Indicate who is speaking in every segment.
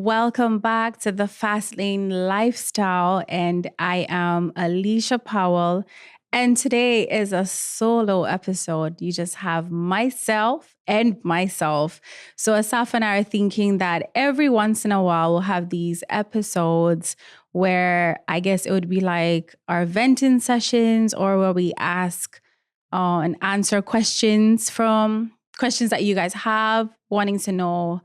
Speaker 1: Welcome back to the Fast Lane Lifestyle. And I am Alyshia Powell. And today is a solo episode. You just have myself and myself. So Asaf and I are thinking that every once in a while we'll have these episodes where I guess it would be like our venting sessions or where we ask and answer questions that you guys have, wanting to know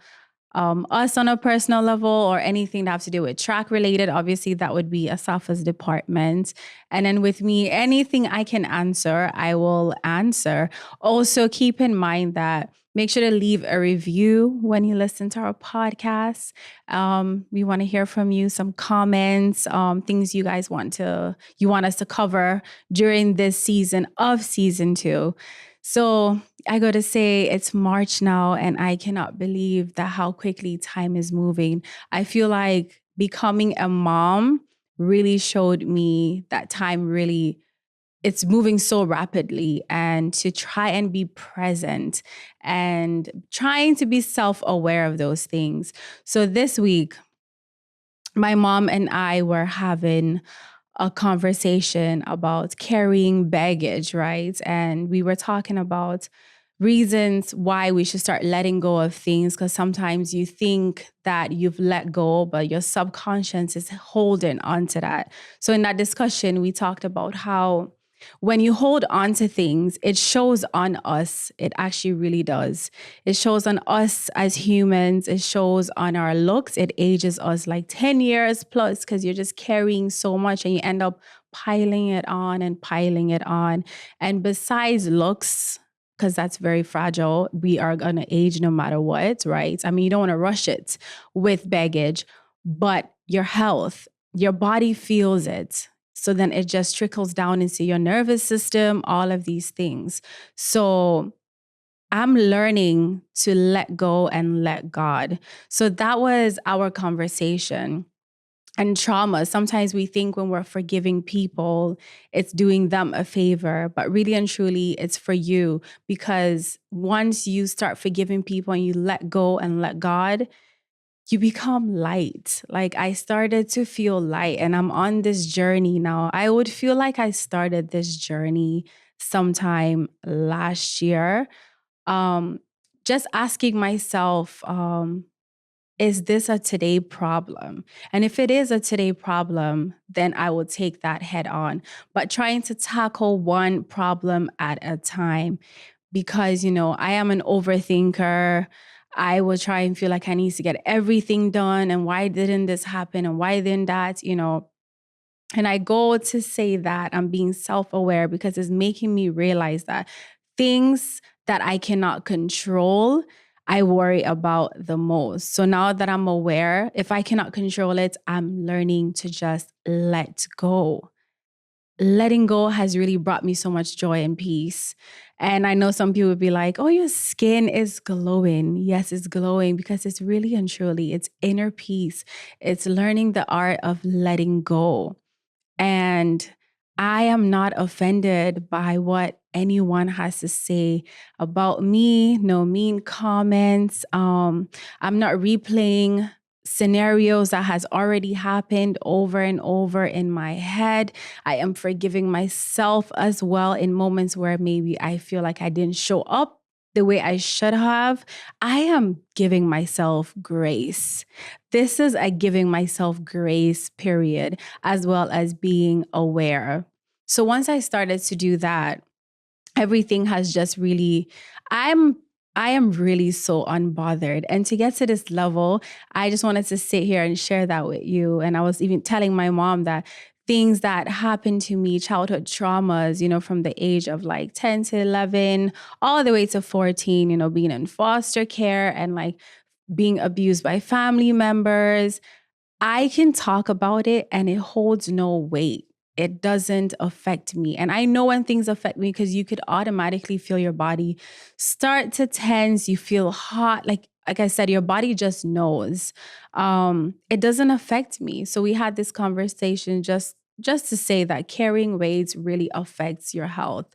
Speaker 1: us on a personal level or anything that has to do with track related. Obviously, that would be Asafa's department. And then with me, anything I can answer, I will answer. Also, keep in mind that make sure to leave a review when you listen to our podcast. We want to hear from you, some comments, things you guys want us to cover during this season of season 2. So I got to say it's March now, and I cannot believe that how quickly time is moving. I feel like becoming a mom really showed me that it's moving so rapidly, and to try and be present and trying to be self-aware of those things. So this week, my mom and I were having a conversation about carrying baggage, right? And we were talking about reasons why we should start letting go of things, because sometimes you think that you've let go, but your subconscious is holding on to that. So in that discussion, we talked about how when you hold on to things, it shows on us. It actually really does. It shows on us as humans. It shows on our looks. It ages us like 10 years plus, because you're just carrying so much and you end up piling it on and piling it on. And besides looks, because that's very fragile, we are going to age no matter what, right? I mean, you don't want to rush it with baggage, but your health, your body feels it. So then it just trickles down into your nervous system, all of these things. So I'm learning to let go and let God. So that was our conversation. And trauma, sometimes we think when we're forgiving people, it's doing them a favor, but really and truly, it's for you. Because once you start forgiving people and you let go and let God, you become light. Like I started to feel light, and I'm on this journey now. I would feel like I started this journey sometime last year. Just asking myself, is this a today problem? And if it is a today problem, then I will take that head on. But trying to tackle one problem at a time, because, I am an overthinker. I will try and feel like I need to get everything done. And why didn't this happen? And why didn't that, And I go to say that I'm being self-aware because it's making me realize that things that I cannot control, I worry about the most. So now that I'm aware, if I cannot control it, I'm learning to just let go. Letting go has really brought me so much joy and peace. And I know some people would be like, oh, your skin is glowing. Yes, it's glowing because it's really and truly, it's inner peace. It's learning the art of letting go. And I am not offended by what anyone has to say about me. No mean comments. I'm not replaying scenarios that has already happened over and over in my head. I am forgiving myself as well in moments where maybe I feel like I didn't show up the way I should have. I am giving myself grace. This is a giving myself grace period, as well as being aware. So once I started to do that, everything has just really, I am really so unbothered. And to get to this level, I just wanted to sit here and share that with you. And I was even telling my mom that things that happened to me, childhood traumas, from the age of like 10 to 11, all the way to 14, being in foster care and like being abused by family members. I can talk about it and it holds no weight. It doesn't affect me. And I know when things affect me because you could automatically feel your body start to tense. You feel hot. Like I said, your body just knows. It doesn't affect me. So we had this conversation just just to say that carrying weights really affects your health.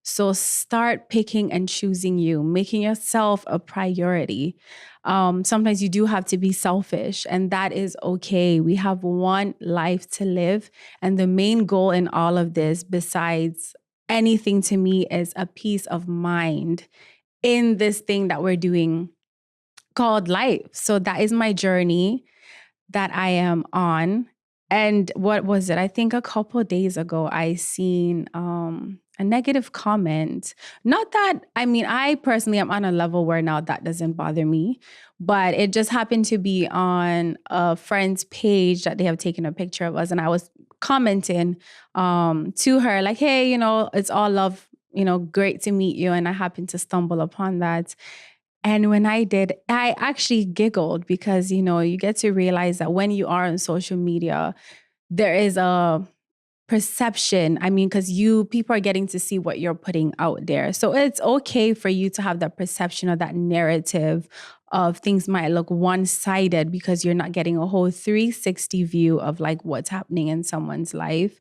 Speaker 1: So start picking and choosing you, making yourself a priority. Sometimes you do have to be selfish, and that is okay. We have one life to live. And the main goal in all of this, besides anything to me, is a peace of mind in this thing that we're doing called life. So that is my journey that I am on. And what was it? I think a couple of days ago, I seen a negative comment. Not that, I mean, I personally am on a level where now that doesn't bother me, but it just happened to be on a friend's page that they have taken a picture of us. And I was commenting to her, like, hey, it's all love, great to meet you. And I happened to stumble upon that. And when I did, I actually giggled because, you get to realize that when you are on social media, there is a perception. I mean, because people are getting to see what you're putting out there. So it's okay for you to have that perception or that narrative of things might look one-sided because you're not getting a whole 360 view of like what's happening in someone's life,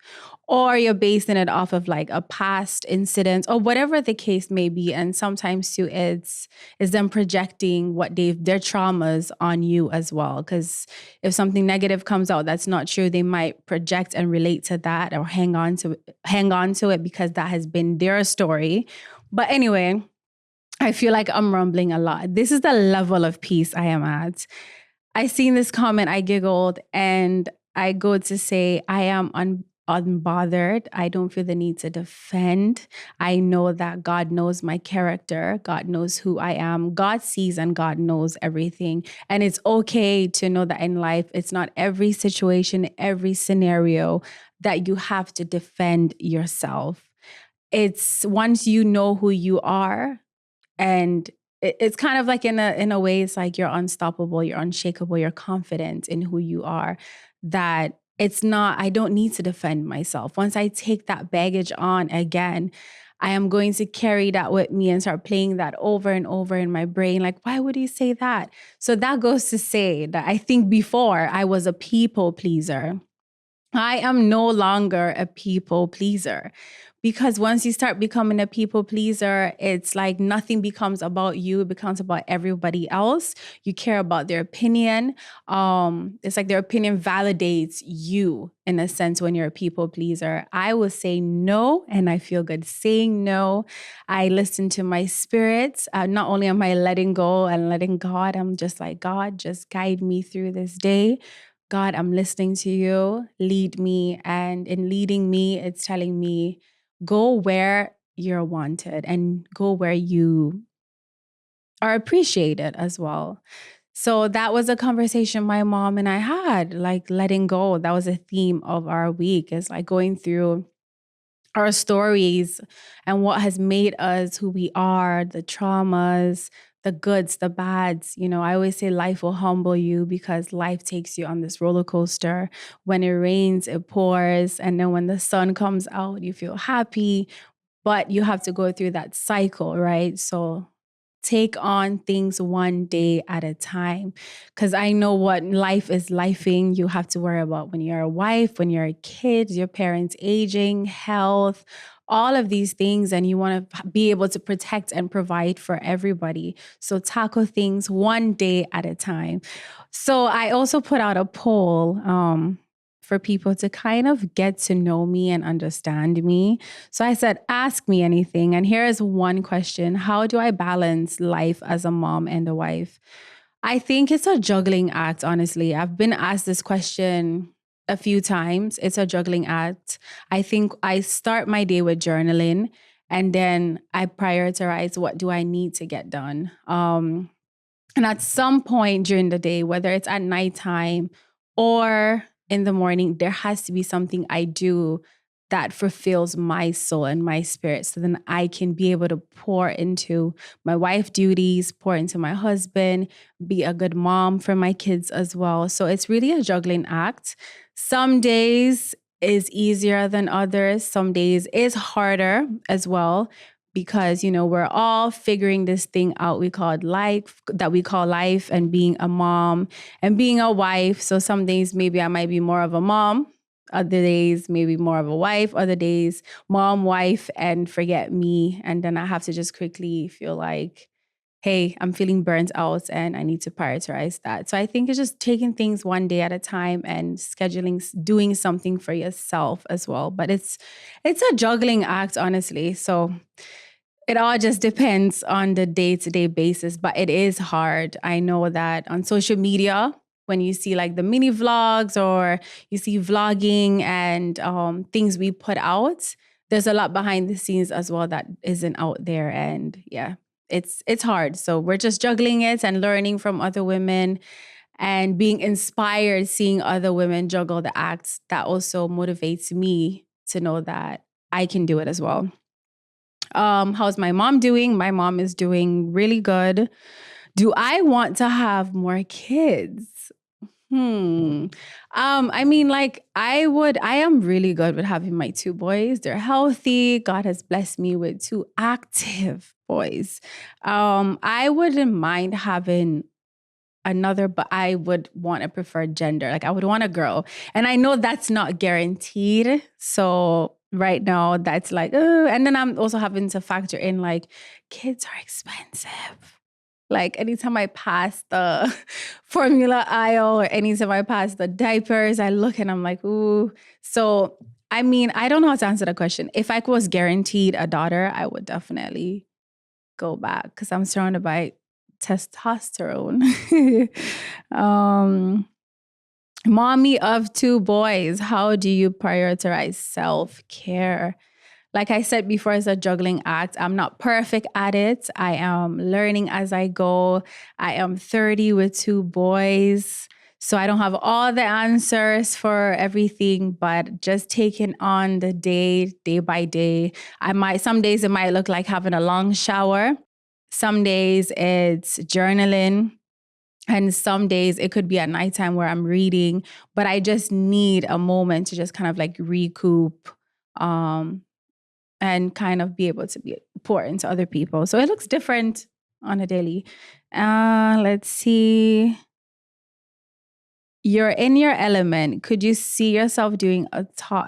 Speaker 1: or you're basing it off of like a past incident or whatever the case may be. And sometimes too, it's them projecting their traumas on you as well. Because if something negative comes out that's not true, they might project and relate to that or hang on to it because that has been their story. But anyway, I feel like I'm rumbling a lot. This is the level of peace I am at. I seen this comment, I giggled, and I go to say, I am unbothered. I don't feel the need to defend. I know that God knows my character. God knows who I am. God sees and God knows everything. And it's okay to know that in life, it's not every situation, every scenario that you have to defend yourself. It's once you know who you are, and it's kind of like in a way, it's like you're unstoppable, you're unshakable, you're confident in who you are, that it's not, I don't need to defend myself. Once I take that baggage on again, I am going to carry that with me and start playing that over and over in my brain. Like, why would he say that? So that goes to say that I think before I was a people pleaser. I am no longer a people pleaser, because once you start becoming a people pleaser, it's like nothing becomes about you. It becomes about everybody else. You care about their opinion. It's like their opinion validates you in a sense when you're a people pleaser. I will say no, and I feel good saying no. I listen to my spirits. Not only am I letting go and letting God, I'm just like, God, just guide me through this day. God, I'm listening to you, lead me. And in leading me, it's telling me, go where you're wanted and go where you are appreciated as well. So that was a conversation my mom and I had, like letting go. That was a theme of our week, is like going through our stories and what has made us who we are, the traumas, the goods, the bads. I always say life will humble you because life takes you on this roller coaster. When it rains, it pours. And then when the sun comes out, you feel happy, but you have to go through that cycle, right? So take on things one day at a time. Because I know what life is lifing. You have to worry about when you're a wife, when you're a kid, your parents aging, health, all of these things. And you want to be able to protect and provide for everybody. So tackle things one day at a time. So I also put out a poll for people to kind of get to know me and understand me. So I said, ask me anything. And here is one question. How do I balance life as a mom and a wife? I think it's a juggling act, honestly. I've been asked this question a few times. It's a juggling act. I think I start my day with journaling, and then I prioritize what do I need to get done. And at some point during the day, whether it's at nighttime or in the morning, there has to be something I do that fulfills my soul and my spirit. So then I can be able to pour into my wife duties, pour into my husband, be a good mom for my kids as well. So it's really a juggling act. Some days is easier than others. Some days is harder as well, because, we're all figuring this thing out that we call life, and being a mom and being a wife. So some days maybe I might be more of a mom. Other days, maybe more of a wife. Other days, mom, wife, and forget me. And then I have to just quickly feel like, hey, I'm feeling burnt out and I need to prioritize that. So I think it's just taking things one day at a time and scheduling, doing something for yourself as well. But it's a juggling act, honestly. So it all just depends on the day-to-day basis, but it is hard. I know that on social media, when you see like the mini vlogs or you see vlogging and things we put out, there's a lot behind the scenes as well that isn't out there. And yeah, it's hard. So we're just juggling it and learning from other women and being inspired, seeing other women juggle the acts. That also motivates me to know that I can do it as well. How's my mom doing? My mom is doing really good. Do I want to have more kids? I mean, like I am really good with having my two boys. They're healthy. God has blessed me with two active boys. I wouldn't mind having another, but I would want a preferred gender. Like I would want a girl. And I know that's not guaranteed. So right now that's like, and then I'm also having to factor in like kids are expensive. Like anytime I pass the formula aisle or anytime I pass the diapers, I look and I'm like, ooh. So, I mean, I don't know how to answer the question. If I was guaranteed a daughter, I would definitely go back because I'm surrounded by testosterone. um, Mommy of two boys, how do you prioritize self-care? Like I said before, it's a juggling act. I'm not perfect at it. I am learning as I go. I am 30 with two boys. So I don't have all the answers for everything, but just taking on the day by day. Some days it might look like having a long shower. Some days it's journaling. And some days it could be at nighttime where I'm reading, but I just need a moment to just kind of like recoup. And kind of be able to be pour into other people. So it looks different on a daily. Let's see. You're in your element. Could you see yourself doing a talk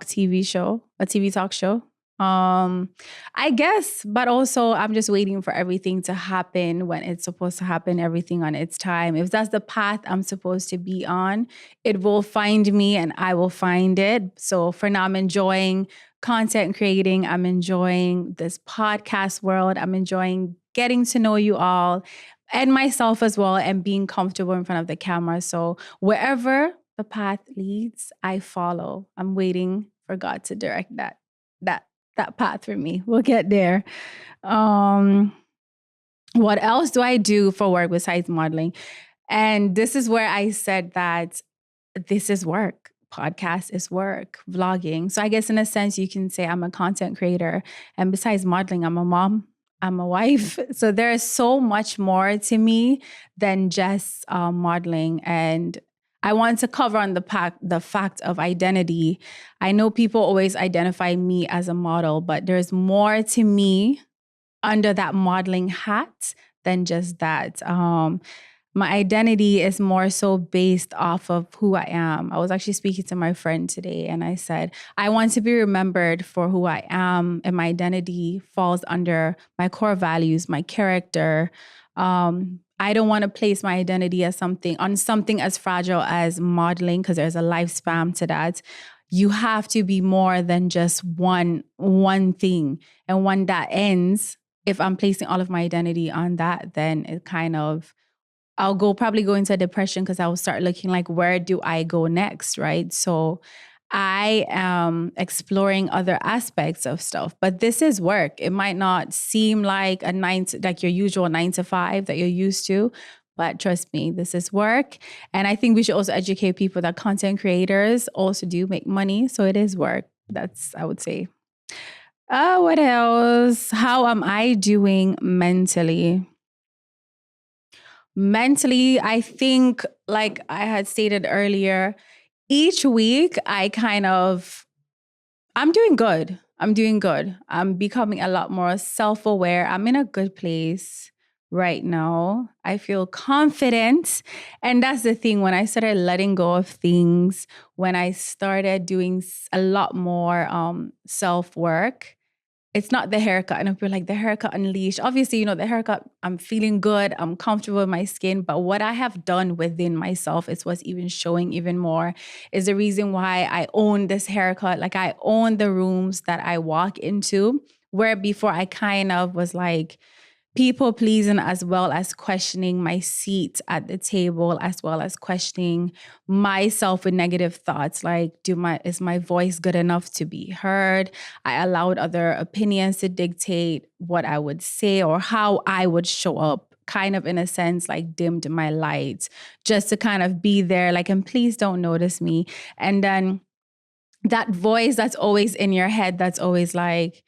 Speaker 1: TV show, a TV talk show? I guess, but also I'm just waiting for everything to happen when it's supposed to happen, everything on its time. If that's the path I'm supposed to be on, it will find me and I will find it. So for now, I'm enjoying content creating. I'm enjoying this podcast world. I'm enjoying getting to know you all and myself as well and being comfortable in front of the camera. So wherever the path leads, I follow. I'm waiting for God to direct that path for me. We'll get there. What else do I do for work besides modeling? And this is where I said that this is work. Podcast is work, vlogging. So I guess in a sense, you can say I'm a content creator. And besides modeling, I'm a mom, I'm a wife. So there is so much more to me than just modeling. And I want to cover on the fact of identity. I know people always identify me as a model, but there's more to me under that modeling hat than just that. My identity is more so based off of who I am. I was actually speaking to my friend today and I said, I want to be remembered for who I am, and my identity falls under my core values, my character. I don't want to place my identity as something as fragile as modeling, because there's a lifespan to that. You have to be more than just one thing. And when that ends, if I'm placing all of my identity on that, then it kind of, I'll probably go into a depression because I will start looking like, where do I go next, right? So I am exploring other aspects of stuff, but this is work. It might not seem like like your usual 9 to 5 that you're used to, but trust me, this is work. And I think we should also educate people that content creators also do make money. So it is work. That's, I would say. What else? How am I doing mentally? Mentally, I think, like I had stated earlier, each week I'm doing good. I'm doing good. I'm becoming a lot more self-aware. I'm in a good place right now. I feel confident. And that's the thing. When I started letting go of things, when I started doing a lot more self-work, it's not the haircut. And I feel like the haircut unleashed. Obviously, the haircut, I'm feeling good. I'm comfortable with my skin. But what I have done within myself is what's even showing even more, is the reason why I own this haircut. Like, I own the rooms that I walk into, where before I kind of was like, people pleasing, as well as questioning my seat at the table, as well as questioning myself with negative thoughts like, is my voice good enough to be heard? I allowed other opinions to dictate what I would say or how I would show up, kind of in a sense like dimmed my lights just to kind of be there, like, and please don't notice me. And then that voice that's always in your head, that's always like,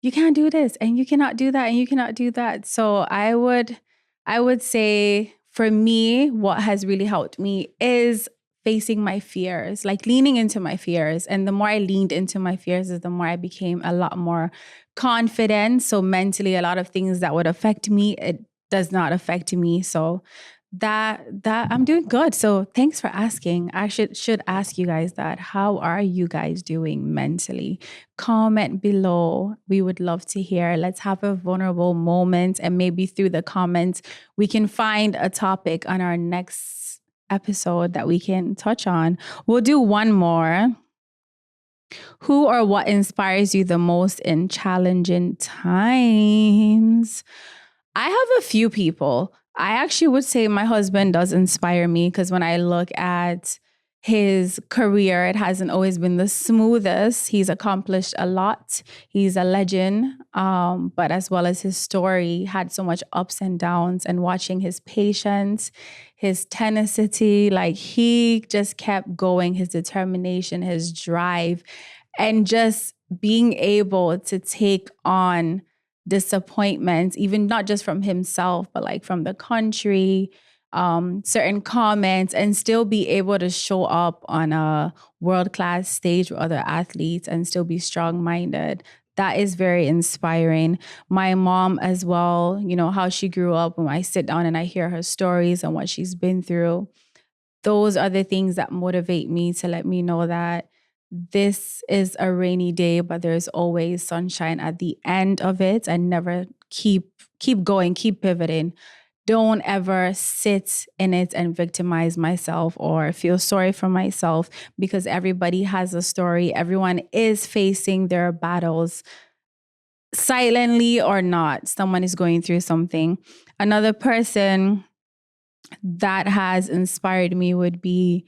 Speaker 1: you can't do this and you cannot do that and you cannot do that. So I would say, for me, what has really helped me is facing my fears, like leaning into my fears. And the more I leaned into my fears, is the more I became a lot more confident. So mentally, a lot of things that would affect me, it does not affect me. So that I'm doing good. So thanks for asking. I should ask you guys that. How are you guys doing mentally? Comment below. We would love to hear. Let's have a vulnerable moment, and maybe through the comments we can find a topic on our next episode that we can touch on. We'll do one more. Who or what inspires you the most in challenging times? I have a few people. I actually would say my husband does inspire me, because when I look at his career, it hasn't always been the smoothest. He's accomplished a lot. He's a legend. But as well as his story had so much ups and downs, and watching his patience, his tenacity, like he just kept going, his determination, his drive, and just being able to take on disappointments, even not just from himself, but like from the country, certain comments, and still be able to show up on a world-class stage with other athletes and still be strong-minded. That is very inspiring. My mom as well, how she grew up, when I sit down and I hear her stories and what she's been through, those are the things that motivate me, to let me know that this is a rainy day, but there's always sunshine at the end of it. And never keep going, keep pivoting. Don't ever sit in it and victimize myself or feel sorry for myself, because everybody has a story. Everyone is facing their battles, silently or not. Someone is going through something. Another person that has inspired me would be,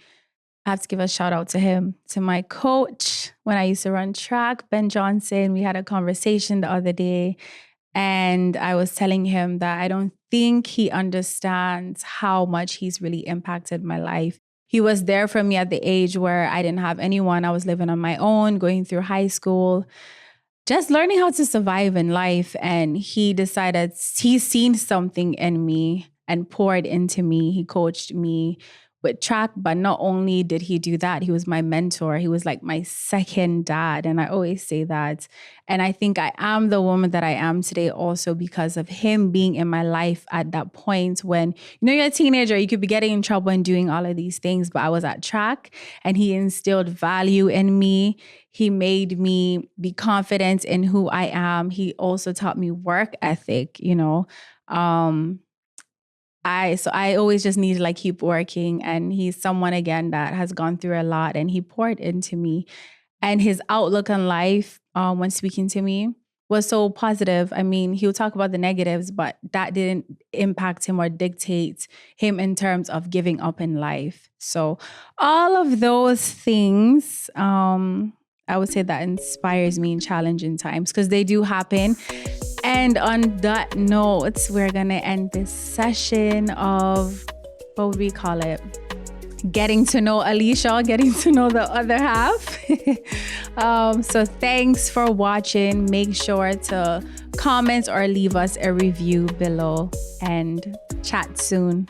Speaker 1: I have to give a shout out to him, to my coach when I used to run track, Ben Johnson. We had a conversation the other day, and I was telling him that I don't think he understands how much he's really impacted my life. He was there for me at the age where I didn't have anyone. I was living on my own, going through high school, just learning how to survive in life. And he decided he's seen something in me and poured into me. He coached me with track, but not only did he do that, he was my mentor. He was like my second dad. And I always say that. And I think I am the woman that I am today also because of him being in my life at that point when, you're a teenager, you could be getting in trouble and doing all of these things, but I was at track and he instilled value in me. He made me be confident in who I am. He also taught me work ethic, I always just need to keep working. And he's someone, again, that has gone through a lot, and he poured into me. And his outlook on life when speaking to me was so positive. I mean, he'll talk about the negatives, but that didn't impact him or dictate him in terms of giving up in life. So all of those things, I would say that inspires me in challenging times, because they do happen. And on that note, we're going to end this session of, what would we call it? Getting to know Alyshia, getting to know the other half. So thanks for watching. Make sure to comment or leave us a review below, and chat soon.